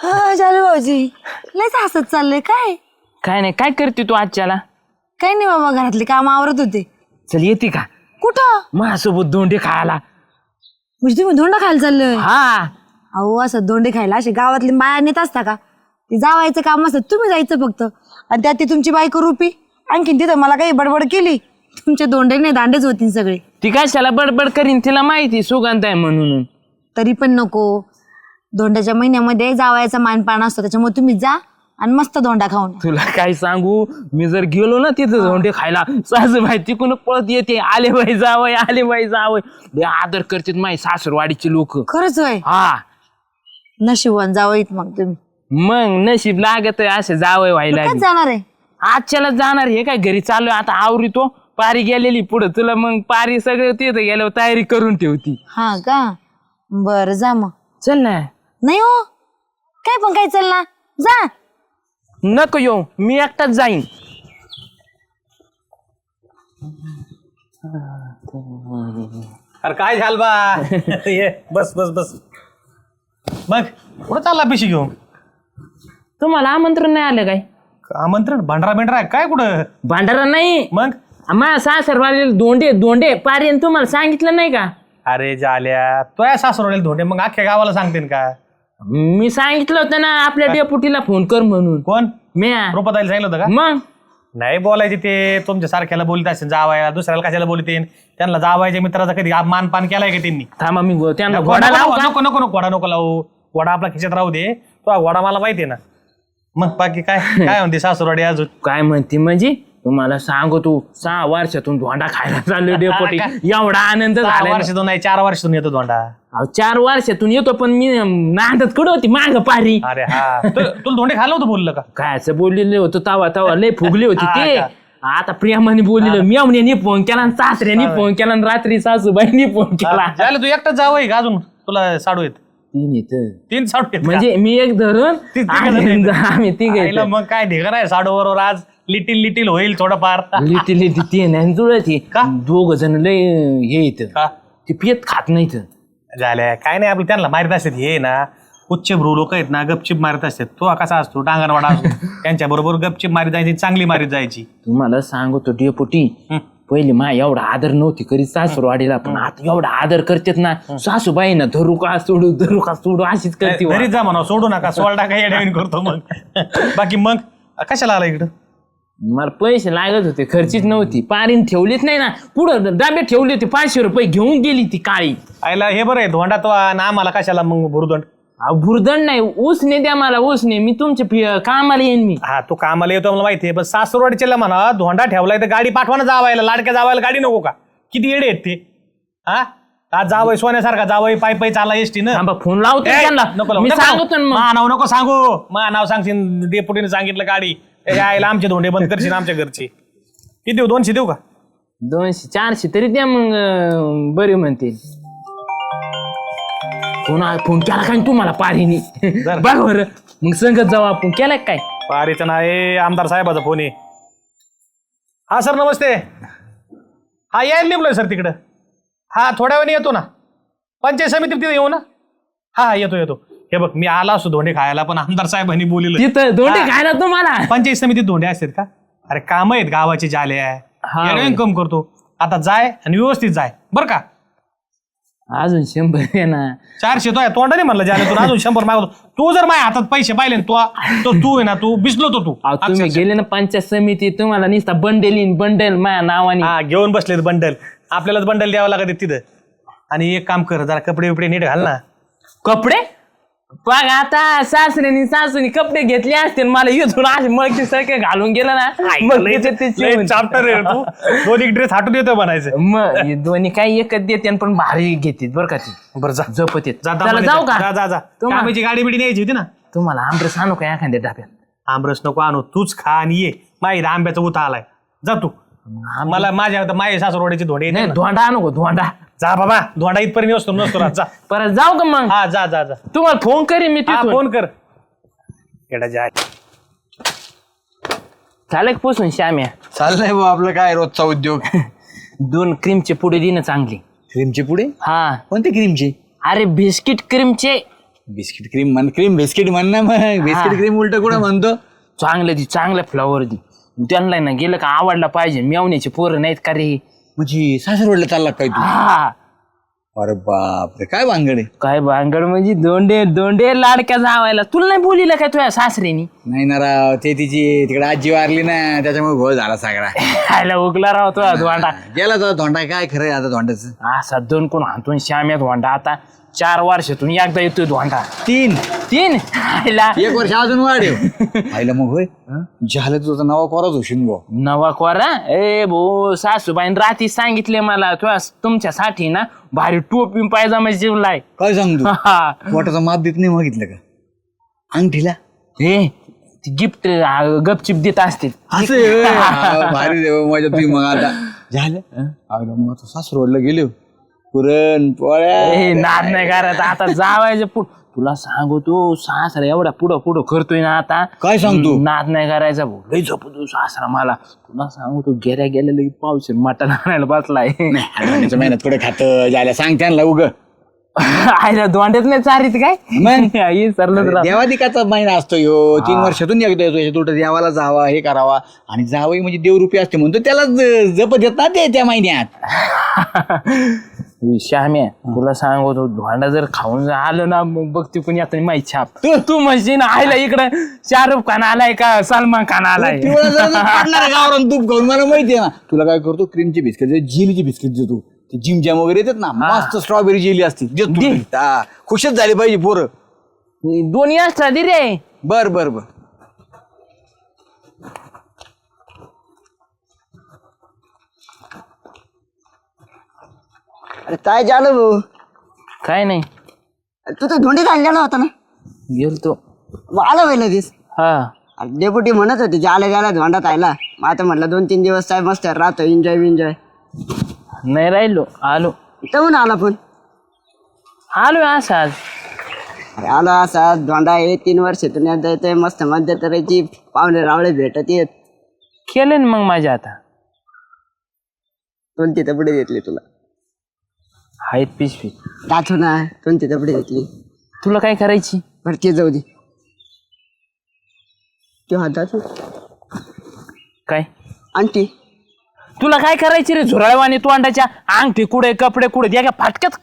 हा चालू भाऊजी लयच हसत चाललंय काय? काय नाही, काय करते तू आजच्याला? काही नाही बाबा, घरातले काम आवरत होते. चल येते का कुठं? माझ्यासोबत दोंडे खायला? म्हणजे तुम्ही धोंडा खायला चाललोय? हा. अहो असं धोंडे खायला असे गावातली बाया नेत असता का? ते जावायचं काम असतं, तुम्ही जायचं फक्त. आणि त्यात ती तुमची बायको रुपी आणखीन तिथं मला काही बडबड केली, तुमचे दोंडे नाही दांडेच होतील सगळे. ती कशाला बडबड करीन, तिला माहिती सुगंध आहे म्हणून. तरी पण नको, धोंड्याच्या महिन्यामध्ये जावायचा मानपान असतो, त्याच्यामुळे तुम्ही जा आणि मस्त धोंडा खाऊन. तुला काय सांगू, मी जर गेलो ना तिथं धोंडे खायला, सासूबाई तिकडून पळत येते, आले बाई जावय, आले बाई जावय, लय आदर करतात माझी सासरवाडीचे लोक. खरंच होय? हा. नशिबवान जावईत मग तुम्ही. मग नशीब लागत आहे असे जावय व्हायला. कधी जाणार आहे? आजच्याला जाणार. हे काय घरी चालू आता आवरितो, पारी गेलेली पुढं, तुला मग पारी सगळं तिथं गेल्यावर तयारी करून ठेवती. हा का? बरं जा मग. चल ना. नाही हो, काय पण काय चल ना, जा. नको येऊ, मी एकटाच जाईन. अरे काय झालं बा? ये बस बस बस. मग कुठं चालला पिशी घेऊन? तुम्हाला आमंत्रण नाही आलं काय? आमंत्रण? भांडारा बिंडरा काय कुठं? भांडारा नाही, मग माझ्या सासरवाडीला दोंडे दोंडे पारी आणि तुम्हाला सांगितलं नाही का? अरे झाल्या तो या सासरवाडीला धोंडे, मग अख्ख्या गावाला सांगते का? मी सांगितलं होतं ना आपल्या डेपुटीला फोन कर म्हणून. कोण? म्या. रुपाताईला सांगितलं होतं का? मग नाही बोलायचे ते, तुमच्या सारख्याला बोलत असेल जावायला, दुसऱ्याला कशाला बोलते? त्यांना जावायच्या मित्राचा कधी मानपान केलाय का त्यांनी? थांबा, मी त्यांना नको घोडा लावू का? नको नको नको, घोडा नको लावू. घोडा आपला खिशात राहू दे, तो घोडा मला माहितीये ना. मग बाकी काय काय म्हणते सासरवाडी अजून? काय म्हणते म्हणजे तुम्हाला सांगू, तू 6 वर्षातून धोंडा खायला चालू डेपोटी, एवढा आनंद 6 झाला. वर्षातून नाही 4 वर्षातून येतो धोंडा. 4 वर्षातून येतो, पण मी नांदत कुठं होती माग पारी. अरे हा तुला धोंडे खायला होतं बोललं का? काय असं बोललेलं होतं तवा तवा लय फुगली होती हा ते. का? आता प्रियामाने बोललेलं, मेवण्याने फोन केला आणि सासऱ्याने फोन केला आणि रात्री सासूबाईंनी फोन केला. झालं तू एकटाच जावं का अजून? तुला साडू येत? 3 येतं. 3 साडू येत म्हणजे मी एक धरून आम्ही तिघ. मग काय ढेकर आहे साडू बरोबर? आज लिटिल लिटिल होईल थोडंफार. लिटी लिटी ते नाही जुळत. का? 2 जण लय हे येतं, का ते पियत खात नाहीत. झाल्या काय नाही, आपलं त्यांना मारित असतात. हे ना उच्च भ्रू लोक आहेत ना, गपचिप मारित असतात. तो कसा असतो डांगरवाडा असतो, त्यांच्या बरोबर गपचिप मारित जायची, चांगली मारित जायची. तुम्हाला सांगतो डेपुटी, पहिले मा एवढा आदर नव्हती करीत सासूरवाडीला, पण आता एवढा आदर करतात ना सासूबाई ना, धरू का सोडू अशीच करते. घरी जा म्हणा, सोडू नका, सोडा काही अडवून करतो मग. बाकी मग कशाला आला इकडं? मला पैसे लागत होते, खर्चीच नव्हती, पारीन ठेवलीच नाही ना, पुढं डब्यात ठेवली होती, 500 रुपये घेऊन गेली ती काळी. आयला हे बरं आहे, धोंडा तो ना आम्हाला कशाला मग भुरदंड? भुरदंड नाही, उसने द्या मला, उसने, मी तुमच्या कामाला येईन मी. हा तू कामाला येतो मला माहितीये, पण सासूरवाडीच्या म्हणा धोंडा ठेवलाय तर गाडी पाठवा ना जावायला, लाडक्या जावायला गाडी नको का? किती येडे आहेत ते. हा आज जावय सोन्यासारखा, जावय पायी पायी चाला एसटी ना. थांबा, फोन लावतो त्यांना, मी सांगतो ना मग. नाव नको सांगू, मा नाव सांगशील, डेपुटीने सांगितलं गाडी आयला आमचे धोंडे बंद करशील आमच्या घरचे. किती देऊ? 200 देऊ का? 200 400 तरी द्या मग, बरे म्हणते. फोन केला काय तुम्हाला पारीने? बघ बरं, मग संगत जाऊ आपण. केला काय? पारीचं नाही, आमदार साहेबाचा फोन आहे. हा सर नमस्ते. हा यायला निघलोय सर तिकडं. हा थोड्या वेळाने येतो ना, पंचायत समिती तिथे येऊ ना. हा येतो येतो. हे बघ मी आला असतो धोंडे खायला, पण आमदार साहेबांनी बोलले तिथं धोंडे खायला तुम्हाला? पंचायत समितीत धोंडे असतात का? अरे काम आहेत गावाचे जाले आहे, इन्कम करतो. आता जाय आणि व्यवस्थित जाय बरं का. अजून 100 आहे ना. 400 तो तोंडाने म्हणलं जाले, तू अजून 100 मागवतो. तू जर माझ्या हातात पैसे पाहिले ना, तू आहे ना, तू बिसलो तो तू. तुम्ही गेले ना पंचायत समिती, तुम्हाला नुसता बंडल माझ्या नावाने. हा घेऊन बसलेत बंडल, आपल्यालाच बंडल द्यावं लागत तिथं. आणि एक काम कर, जरा कपडे बिपडे नीट घाल ना. कपडे बघ, आता सासूने कपडे घेतले असते, मला येथून असे मळकी सारखे घालून गेलं ना, मग चाप्टर रे तू, 2 एक ड्रेस हाटून येतो म्हणायचं. मग हे दोन्ही काही एकच देते, पण भारी घेते बरं का ती. बरं जा जपत येत. जाऊ का? जा कामाची गाडी बिडी न्यायची होती ना. तुम्हाला आमरस आणू का एखाद्या डाब्यात? आमरस नको आणू, तूच खा आणि ये. माहिती आंब्याचा उता आलाय, जा तू. मला माझ्या सासरवाडीचे धोंडे नाही, धोंडा आणू का? धोंडा जा बाबा, धोंडा इथपर्यंत नसतो रात, जा. परत जाऊ का मग? हा जा जा जा. तुम्हाला फोन करीन मी. फोन कर. एडा जा. झालं पुसून श्याम्या? चाललंय भाऊ आपलं काय रोजचा उद्योग. 2 क्रीमचे पुढे देणं चांगली. क्रीमचे पुढे? हा. कोणते क्रीमचे? अरे बिस्किट क्रीमचे बिस्किट क्रीम म्हण, क्रीम बिस्किट म्हण ना मग. बिस्किट क्रीम उलट कुठं म्हणतो. चांगलं दी, चांगल्या फ्लावर दी. त्यांना ना गेलं का आवडला पाहिजे. मेवण्याचे पोरं नाहीत का रे. म्हणजे सासरवडला चालला काय तू? हा अरे बापरे, काय भानगड आहे. काय भांगड म्हणजे दोंडे दोंडे लाडक्या जावायला. तुला नाही बोलिलं काय तुझ्या सासरीनी? नाही ना राव, ते तिची तिकडे आजी वारली ना, त्याच्यामुळे घोळ झाला सगळा. खायला उगला राव तो धोंडा. गेला तो धोंडा. काय खरं आहे आता धोंड्याचं? असा दोन कोण हातून श्याम्या धोंडा. आता 4 वर्षातून एकदा येतोय धोंडा. 3 खायला 1 वर्ष अजून वाढेव. आईला मग होय झालं तुझा नवा कोराच होशील गो. नवा कोरा. ए भो सासूबाईन रात्री सांगितले मला तुमच्यासाठी ना भारी टोपी पायजामा शिवलाय. काय सांगतो? पोटाचा माप देत नाही मागितलं का अंगठीला? हे गिफ्ट गपचिप देत असते. असं आहे होय. भारी देव माझ्या तुम्ही. मग आता झालं. अगं मग आता सासरवडला गेलो, पुरण पोळ्या. नाद नाही करत आता जावायचं तुला सांगतो सासरा एवढा पुढं पुढं करतोय ना आता. काय सांगतो? नाद नाही करायचा भाऊ. लई झोपतो सासरा मला. तुला सांगतो गेल्या गेल्या लगेच पावशेर मटण आणायला बसलाय. मेहनत कुठे खात ज्याला सांग त्यांना उग. आयला दोंड्यात नाही चारीत काय मग सरलं. देवादिकाचा महिना असतो ह्यो. 3 वर्षातून एकदा येतो. याच्यात उलट देवाला जावा, हे करावा. आणि जावई म्हणजे देवरूपी असते म्हणतो, त्याला जपत येत ना ते त्या महिन्यात. श्याम्या तुला सांगतो धोंडा जर खाऊन आलं ना मग बघते पण आता माहिती छाप. तू म्हणशील ना आयला इकडं शाहरुख खान आलाय का सलमान खान आलाय. गावरान तूप खाऊन मला माहितीये ना. तुला काय करतो, क्रीमची बिस्किट, जेलीची बिस्किट देतो. ते जिम जॅम वगैरे येतात ना, मस्त स्ट्रॉबेरी जेली असते. खुशच झाली पाहिजे पोरं. 2 असता दे रे. बर बर बर. अरे काय झालं भाऊ? काय नाही तू तर धोंडीत आणलेला होता ना, गेलतो. मग आला व्हायला दिस. हा डेप्युटी म्हणत होते आल्या गेला धोंडात आयला. मग आता म्हटलं 2-3 दिवस काय मस्त राहतो, एन्जॉय. नाही राहिलो आलो. इथं आला पण आलो असं आज. अरे आला असा धोंडा आहे 3 वर्षातून एकदा येतोय. मस्त मध्य तऱ्हेची पाहुणे रावळे भेटत येत. केले ना मग माझ्या आता. कोणती तपडे घेतली तुला? आहेत पिशवी. टाचू ना, कोणती तपडे घेतली? तुला काय करायची? बरं ते जाऊ दे. ते हाताच काय आंटी तुला काय करायची रे? झुरळवाणी तोंडाच्या अंगठी कुठे कपडे कुठे द्या फाटक्यात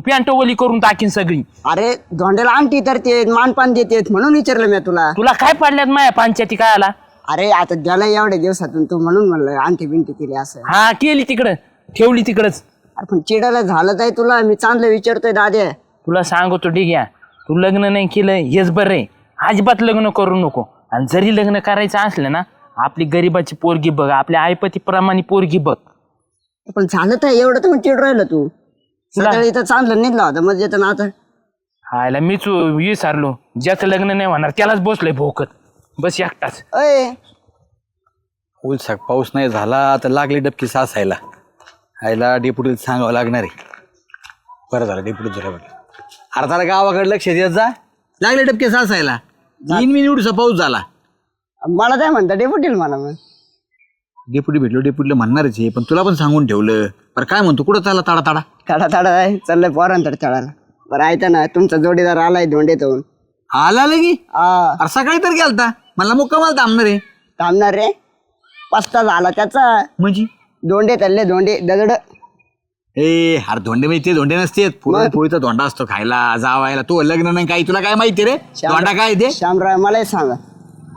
पॅन्ट ओली करून टाकीन सगळी. अरे धोंड्याला आंटी तर ते मानपान देतेत म्हणून विचारलं मी तुला. तुला काय पडल्यात माया पंचायती काय आला? अरे आता द्याला एवढ्या दिवसातून तू म्हणून म्हणलं आंटी बिंटी केली असं. हा केली तिकडं, ठेवली तिकडच. अरे पण चिडायला झालं आहे तुला. मी चांगलं विचारतोय दाद्या. तुला सांगतो ठीक आहे, तू लग्न नाही केलं हेच बरं आहे. अजिबात लग्न करू नको. आणि जरी लग्न करायचं असलं ना, आपली गरीबाची पोरगी बघ, आपल्या आईपतीप्रमाणे पोरगी बघ. पण झालं तर एवढं तर मग चिड राहिलं तू. सकाळी तर चांगलं निघला होता मग येतं ना. आता हायला मीच विसरलो, ज्याचं लग्न नाही होणार त्यालाच बसलोय भोकत बस एकटाच. अय उलसाक पाऊस नाही झाला तर लागली डबकी सासायला. आईला डेपुटीला सांगावं लागणार आहे. बरं झालं डेपुटी जरा बघ. अरे त्याला गावाकडे लक्ष देत जा. लागले डबके सासायला. 3 मिनिटचा पाऊस झाला. मला काय म्हणता डेपुटील मला. मग डेपुटी भेटलो, डेपुटीला म्हणणारच आहे, पण तुला पण सांगून ठेवलं. बरं काय म्हणतो, कुठं चालला ताडा ताडा? ताडा आहे चाललंय पोरांतर चढायला. बरं ऐका ना, तुमचा जोडीदार आलाय धोंडेतून. आला लगी? हा अरे सकाळी तर गेलता. मला मुक्कामाला थांबणार आहे. थांबणार रे. पस्ता झाला त्याचा. म्हणजे धोंडे तल्ले धोंडे दगड. ए अरे धोंडे माहिती धोंडे नसते. पोळीचा धोंडा असतो खायला जावायला. तो लग्न नाही काही, तुला काय माहिती रे धोंडा काय ते? श्यामराव मलाही सांगा.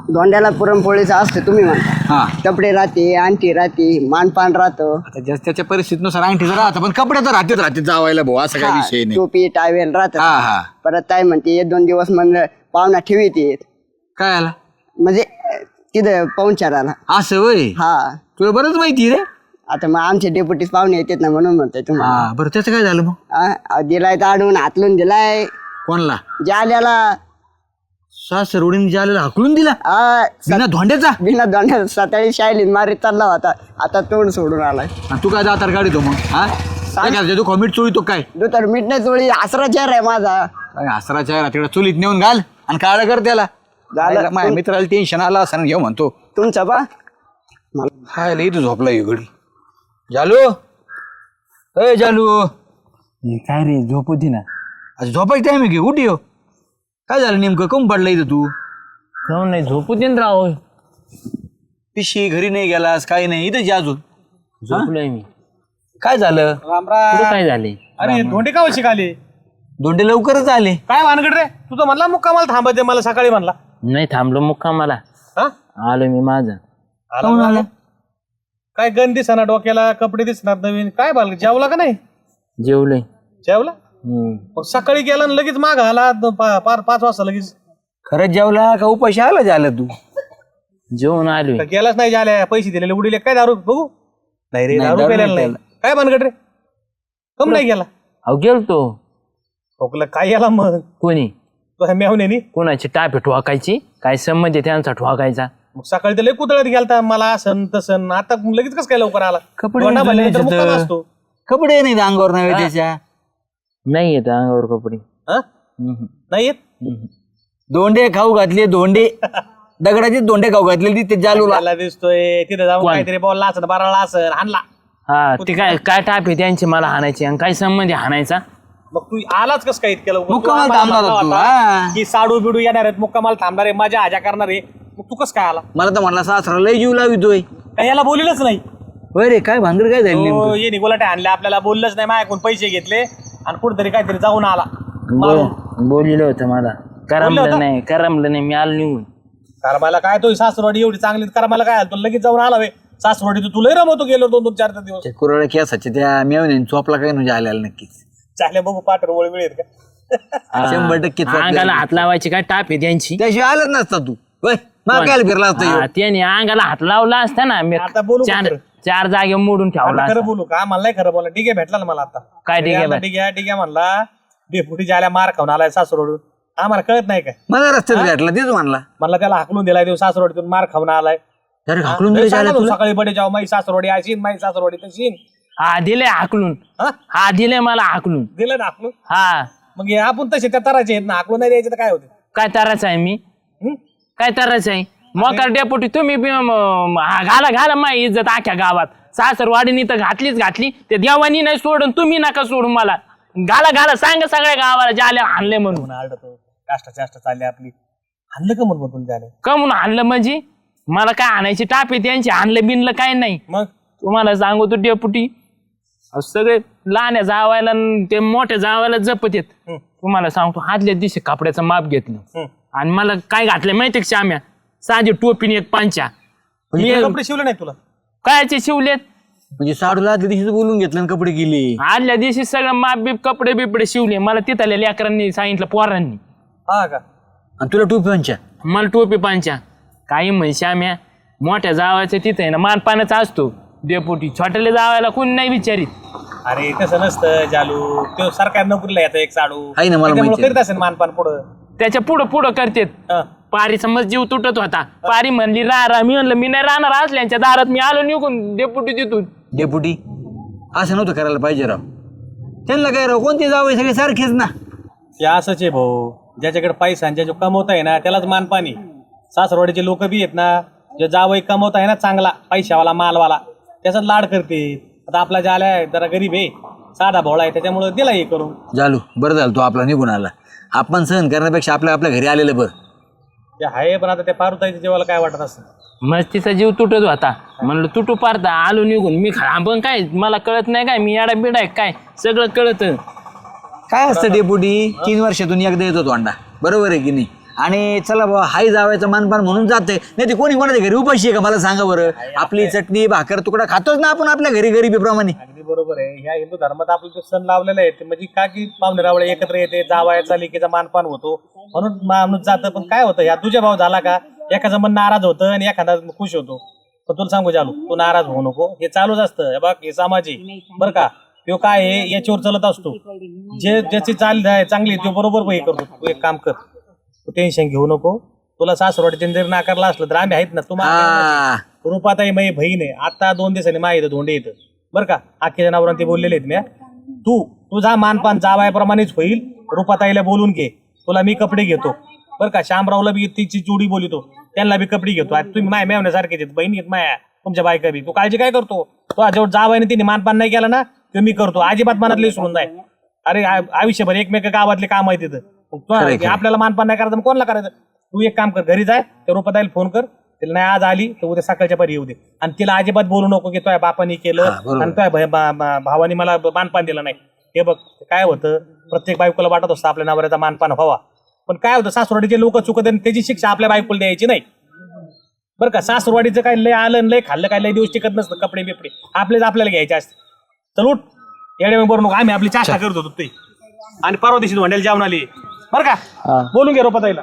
धोंड्याला पुरणपोळीचा असतं तुम्ही म्हणता. हा कपडे राहते, आंटी राहते, मानपान राहतो. आता ज्याच्या त्याच्या परिस्थितीनुसार अंगठीचं राहतं, पण कपडे तर राहते जावायला भाऊ. असं काही विषय नाही. टोपी टावेल राहत. हा हा परत काय म्हणते 1-2 दिवस म्हणलं पाहुणा ठेवीत येत. काय आला म्हणजे तिथं पाहुणचाराला. असं होय? हा तुला बरंच माहिती रे. आता मग आमचे डेप्युटी पाहुणे येतात ना म्हणून म्हणतोय तुम्हाला. हा बरं त्याचं काय झालं मग? दिलाय ताडून हातलून दिलाय. कोणला? जाल्याला. सासरवडीने जालेला हाकलून दिला बिना धोंड्याचा? बिना दोंड्या सकाळी शायलीन मारीत चालला होता. आता तोंड सोडून आलाय. आणि तू काय जातार गाडी तो मग? हा काय करायचं? तू कॉमेंट चोळी तो काय? तू तर मीठ नाही चोळी. आसरा चेहरा आहे माझा. काय आसराच्या आहे तिकडे चुलीत नेऊन घाल आणि काळा कर त्याला. झालं. माझ्या मित्राला टेन्शन आलं असं घेऊ म्हणतो. तुमचा बा हाय लई तू झोपला घडी. जालू ए जालू, काय रे झोपू दे ना. आज झोपायची टाइम आहे की? उठी हो. काय झालं नेमकं कम पडलं इथं तू खाऊन नाही झोपू दे ना राव. पिशी घरी नाही गेलास काही नाही इथं जे अजून झोपलोय मी. काय झालं पुढं काय झाले? अरे धोंडे का शिकाले दोंडे लवकरच आले. काय भानगड रे तुझं म्हणला मुक्कामाला थांबायचं मला सकाळी म्हणला नाही थांबलो मुक्कामाला. हा आलो मी माझं. आला ना? काय गण दिसणार डोक्याला कपडे दिसणार नवीन काय बाल जेवला का नाही जेवलोय. जेवला मग सकाळी गेला आणि लगेच माग आला पार 5 वाजता लगेच खरंच जेवला का उपाशी आला झालं तू जेवून आलोय. तर गेलाच नाही झाल्या पैसे दिलेले उडीले काय दारू बघू नाही रे नाही, दारू दारू प्यायला नाही नाही काय भानगड रे कम नाही गेला अहो गेलतो. खोकला काय याला मग कोणी तो मेवण्यानी कोणाची टापे ठोकायची काय संबंध आहे त्यांचा ठोकायचा. मग सकाळी तर लय कुदळत गेलता मला असं तसं आता लगेच कसं काय लवकर आला कपडे दोंडा नाही भरल्यानंतर धुतले मुक्काम तर. असतो कपडे नाही अंगावर नव्हे त्याच्या नाही येत अंगावर कपडे. हा? नाही येत दोंडे खाऊ घातले दोंडे दगडाचे दोंडे खाऊ घातले ते जालूला त्याला दिसतोय तिथे जाऊन कोण? काहीतरी बोलला असं बाराला असं हाणला हा ते काय काय टापे त्यांची मला हाणायची आणि काय संबंध आहे हाणायचा. मग तू आलाच कस काय इतक्या लवकर? मुक्कामाला तू आम्हाला थांबणार म्हणला होता तू, होता हा. की साडू बिडू येणार आहेत मुक्कामाला थांबणार आहे मजा आजा करणार आहे मग तू कस काय आला मला तर म्हणला सासरा लय जीव लावितोय. काय याला बोललेलंच नाही होय रे काय भानगड काय झाली तो नेमकं? ये निगोलाटे आणले आपल्याला बोललंच नाही माझ्याकडून पैसे घेतले आणि कुठेतरी काहीतरी जाऊन आला मारून. बोललेलं होतं मला. करमलं नाही मी आलो निघून. करमाला काय तो सासरवाडी एवढी चांगली करमाला काय आलं? तो लगेच जाऊन आला वे सासरवाडी तू तुलाही रमवतो गेलो 2-2 4 दिवस त्या कुराळ्या केसाच्या त्या मेवण्याने चोपला काय म्हणजे आलेला नक्कीच चाले बघू पाटर वळ मिळेल का 100% चोपला. अंगाला हात लावायची काय टाप आहे त्यांची. त्याशिवाय आलाच नसता तू होय मग काय फिरला असता ह्यो? हा, त्याने अंगाला हात लावला असता ना मी आता बोलू का खरं? चार जागे मोडून ठेवला आता खरं असता. बोलू का मला नाही खरं बोला ठीक आहे भेटला ना मला आता काय ठीक आहे? ठीक आहे म्हणला डेपुटी जायला मार खाऊन आलाय सासरवाडून आम्हाला कळत नाही काय मला रस्त्यात भेटला तेच म्हणला म्हणला त्याला हाकलून दिलाय देव सासरवाडीतून मार खाऊन आलाय अरे हाकलून लय दिले सांगा जायला तू तुला सकाळी बडे जाऊ माई सासरवाडी अशीन माई सासरवाडी तशीन हा दिले हाकलून. हा हा दिले मला हाकलून. दिलं ना हाकलून हा मग हे आपण तसे त्या तराचे आहेत ना हाकलून नाही द्यायचे तर काय होते काय तराच आहे मी हं? काय तराच आहे मोकार डेपुटी तुम्ही घाला माही इज्जत अख्ख्या गावात. सासरवाडीनी तर घातली ते देवानी नाही सोडून तुम्ही नका सोडून मला. घाला सांगा सगळ्या गावाला जाले आणले म्हणून. आडतो काष्टा चालली आपली आणलं का म्हणून तुला झालं का म्हणून आणलं म्हणजे मला काय आणायची टाप आहे त्यांची. आणलं बिनलं काय नाही. मग तुम्हाला सांगू तो डेपुटी अहो, सगळे लहान्या जावायला न ते मोठ्या जावायला जपत येत. तुम्हाला सांगतो आदल्या दिवशी कपड्याचं माप घेतलं आणि मला काय घातलं माहितीये का श्याम्या साधी टोपीने एक पांच्या मी कपडे शिवले नाही तुला कायचे शिवलेत. म्हणजे साडूला आदल्या दिवशीच बोलून घेतलं आणि कपडे गेले. आदल्या दिवशी सगळं माप बीप कपडे बिपडे शिवले. मला तिथल्या लेकरांनी सांगितलं पोरांनी. हा का आणि तुला टोपीच्या मला टोपी पांच्या काही म्हण श्याम्या मोठ्या जावायचं तिथं आहे ना मानपानाचा असतो डेपुटी. छोट्याला जावायला कोणी नाही विचारित. अरे तसं नसतं जालू तो सरकार नोकरीला येतो एक साडू आहे ना, मला त्याच्यामुळे माहिती आहे. करीत असेल मानपान पुढं त्याच्या पुढं करतेत. हा. पारीचा मग जीव तुटत होता. पारी म्हणली राहा मी म्हणलं मी नाही राहणार असल्यांच्या दारात मी आलो निघून डेपुटी तिथून. डेपुटी असं नव्हतं करायला पाहिजे राव. त्यांना काय राव कोणते जावं सगळे सारखेच ना. ते असंच आहे भाऊ ज्याच्याकडे पैसा आणि ज्याच्या कमवत आहे ना त्यालाच मानपानी. सासरवाडीचे लोक बी आहेत ना जे जावई कमवत आहे ना चांगला पैशावाला मालवाला त्याचाच लाड करते. आता आपला जे आलाय जरा गरीब आहे साधा भोळा आहे त्याच्यामुळे दिला हे करून. झालो बरं झालं तो आपला निघून आला. आपण सहन करण्यापेक्षा आपल्या घरी आलेलं बरं. ते आहे पण आता त्या पारुताईच्या जेवायला काय वाटत असं मस्तीचा जीव तुटत होता. म्हणलं तुटू पारता आलो निघून. मी पण काय मला कळत नाही काय मी याडा बिडा आहे काय सगळं कळत. काय असतं डेपुटी 3 वर्षातून एकदा येतो तो अंडा बरोबर आहे की नाही. आणि चला बाबा हाय जावायचं मानपान म्हणून जाते नाही ते कोणी कोणाच्या घरी उपाशी आहे का मला सांगा बरं. आपली चटणी भाकर तुकडा खातोच ना आपण आपल्या घरी गरिबीप्रमाणे. अगदी बरोबर आहे. ह्या हिंदू धर्मात आपले जे सण लावलेले आहेत म्हणजे का की पाहुणे रावळे एकत्र येते जावायचा लेकीचा मानपान होतो म्हणून माणूस जातं. पण काय होतं ह्या तुझ्या भाव झाला का एखादा मन नाराज होतं आणि एखादा खुश होतो. पण तुला सांगू चालू तू नाराज होऊ नको हे चालूच असतं. हे बघ हे सामाजिक बरं का तो काय आहे याच्यावर चालत असतो. जे ज्याची चाल आहे चांगली तो बरोबर हे करतो. तू एक काम कर तू टेन्शन घेऊ नको. तुला सासरवाडीचे जरी नाकारला असलं तर आम्ही आहेत ना तुम्हाला. रूपाताई माझी बहीण आहे. आता 2 दिवसांनी माझ्या इथं धोंडे येतं बरं का आख्या जनावरांना ते बोललेले आहेत ना. तुझा मानपान जावायप्रमाणेच होईल. रूपाताईला बोलून घे तुला मी कपडे घेतो बरं का. शामरावला बी तिची चुडी बोलितो त्यांना बी कपडे घेतो. आज तुम्ही माय मेवण्यासारखेच आहेत बहिणी आहेत माया तुमच्या बायका बी. तू काळजी काय करतो तो जेव्हा जावायने तिने मानपान नाही केला ना ते मी करतो. अजिबात मनातले सोडून नाही. अरे आयुष्यभर एकमेक गावातले काम आहे तिथं आपल्याला मानपान नाही करायचं मग कोणाला करायचं? तू एक काम कर, घरी जाय, त्या रुपाताईला फोन कर, तिला नाही आज आली तर उद्या सकाळच्या परी येऊ दे, आणि तिला अजिबात बोलू नको की तुझ्या बापानी केलं आणि तुझ्या भावानी मला मानपान दिलं नाही. हे बघ काय होतं, प्रत्येक बायकोला वाटत असतं आपल्या नवऱ्याचा मानपान व्हावा, पण काय होतं सासरवाडीचे लोक चुकत आणि त्याची शिक्षा आपल्या बायकोला द्यायची नाही बरं का. सासरवाडीचं काय लय आलं लय खाल्लं, काय लय दिवस टिकत नसतं, कपडे बिपडे आपलेच आपल्याला घ्यायचे असते. चल उठ, येडे बरोबर नको, आम्ही आपली चाष्टा करत होतो ते, आणि परवा दिवशी धोंड्याला जेवण आली बरं का, बोलून घे रुपाताईला.